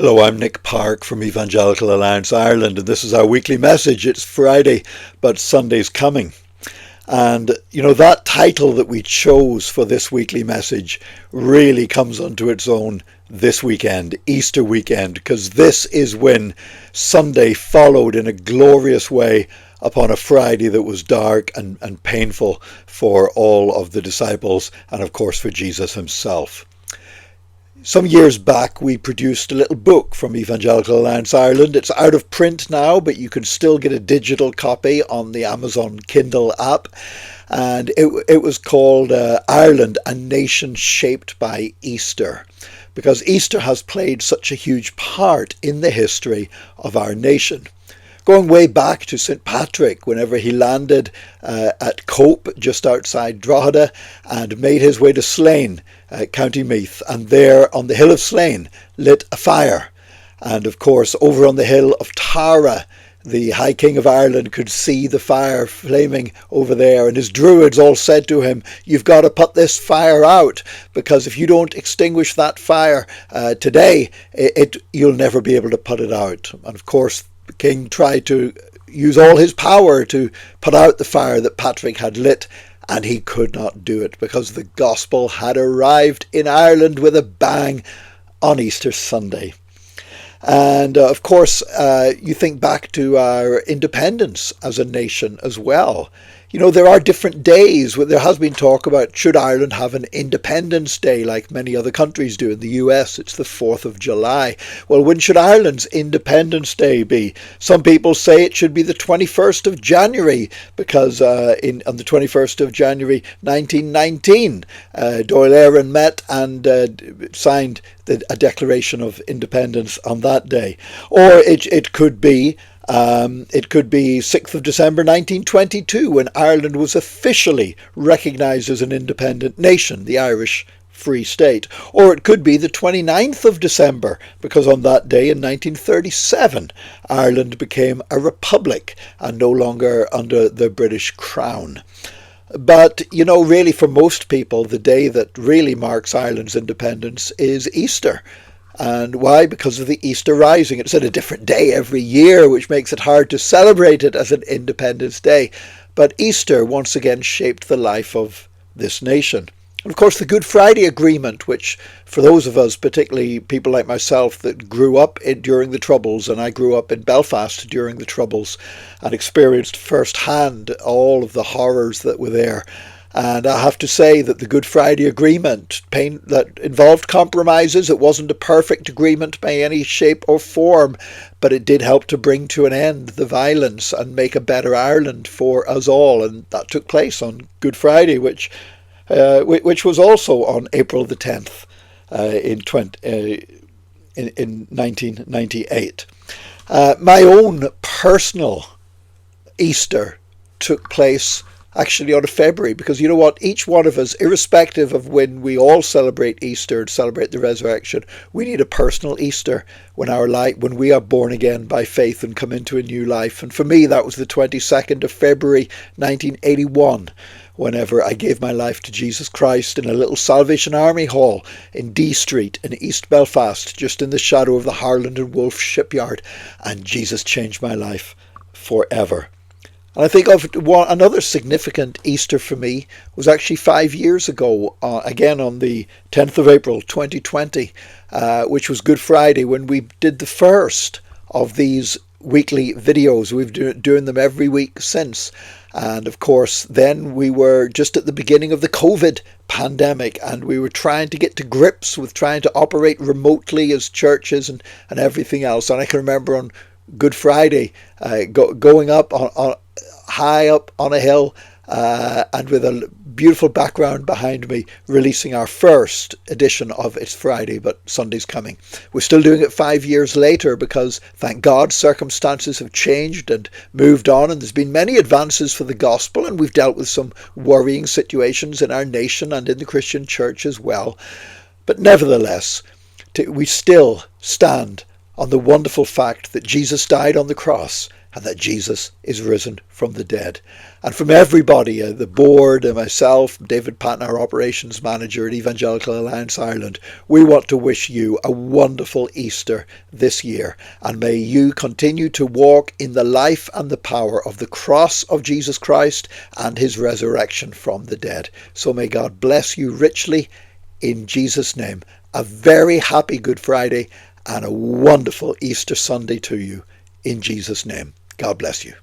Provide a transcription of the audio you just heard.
Hello, I'm Nick Park from Evangelical Alliance Ireland, and this is our weekly message. It's Friday, but Sunday's coming. And, that title that we chose for this weekly message really comes onto its own this weekend, Easter weekend, because this is when Sunday followed in a glorious way upon a Friday that was dark and painful for all of the disciples and, of course, for Jesus himself. Some years back, we produced a little book from Evangelical Alliance Ireland. It's out of print now, but you can still get a digital copy on the Amazon Kindle app. And it was called Ireland, a Nation Shaped by Easter, because Easter has played such a huge part in the history of our nation. Going way back to St. Patrick, whenever he landed at Cope, just outside Drogheda, and made his way to Slane, County Meath, and there on the hill of Slane lit a fire. And of course, over on the hill of Tara, the High King of Ireland could see the fire flaming over there, and his druids all said to him, "You've got to put this fire out, because if you don't extinguish that fire today, you'll never be able to put it out." And of course, the king tried to use all his power to put out the fire that Patrick had lit, and he could not do it because the gospel had arrived in Ireland with a bang on Easter Sunday. And of course, you think back to our independence as a nation as well. There are different days where there has been talk about, should Ireland have an Independence Day like many other countries do? In the US, it's the 4th of July. Well, when should Ireland's Independence Day be? Some people say it should be the 21st of January, because on the 21st of January 1919, Dáil Éireann met and signed a Declaration of Independence on that day. Or it could be 6th of December 1922, when Ireland was officially recognised as an independent nation, the Irish Free State. Or it could be the 29th of December, because on that day in 1937, Ireland became a republic and no longer under the British Crown. But, really for most people, the day that really marks Ireland's independence is Easter. And why? Because of the Easter Rising. It's at a different day every year, which makes it hard to celebrate it as an Independence Day. But Easter once again shaped the life of this nation. And of course, the Good Friday Agreement, which for those of us, particularly people like myself that grew up during the Troubles, and I grew up in Belfast during the Troubles and experienced firsthand all of the horrors that were there. And I have to say that the Good Friday Agreement that involved compromises. It wasn't a perfect agreement by any shape or form, but it did help to bring to an end the violence and make a better Ireland for us all. And that took place on Good Friday, which was also on April the 10th in 1998. My own personal Easter took place actually on a February, because you know what, each one of us, irrespective of when we all celebrate Easter and celebrate the resurrection, we need a personal Easter when we are born again by faith and come into a new life. And for me, that was the 22nd of February 1981, whenever I gave my life to Jesus Christ in a little Salvation Army hall in D Street in East Belfast, just in the shadow of the Harland and Wolff shipyard, and Jesus changed my life forever. And I think of another significant Easter for me was actually 5 years ago, again on the 10th of April 2020, which was Good Friday, when we did the first of these weekly videos. We've been doing them every week since. And of course, then we were just at the beginning of the COVID pandemic, and we were trying to get to grips with trying to operate remotely as churches and everything else. And I can remember on Good Friday going up high up on a hill and with a beautiful background behind me, releasing our first edition of It's Friday but Sunday's Coming. We're still doing it 5 years later because, thank God, circumstances have changed and moved on, and there's been many advances for the gospel, and we've dealt with some worrying situations in our nation and in the Christian church as well. But nevertheless, we still stand on the wonderful fact that Jesus died on the cross and that Jesus is risen from the dead. And from everybody, the board and myself, David Patton, our operations manager at Evangelical Alliance Ireland, we want to wish you a wonderful Easter this year. And may you continue to walk in the life and the power of the cross of Jesus Christ and his resurrection from the dead. So may God bless you richly in Jesus' name. A very happy Good Friday and a wonderful Easter Sunday to you in Jesus' name. God bless you.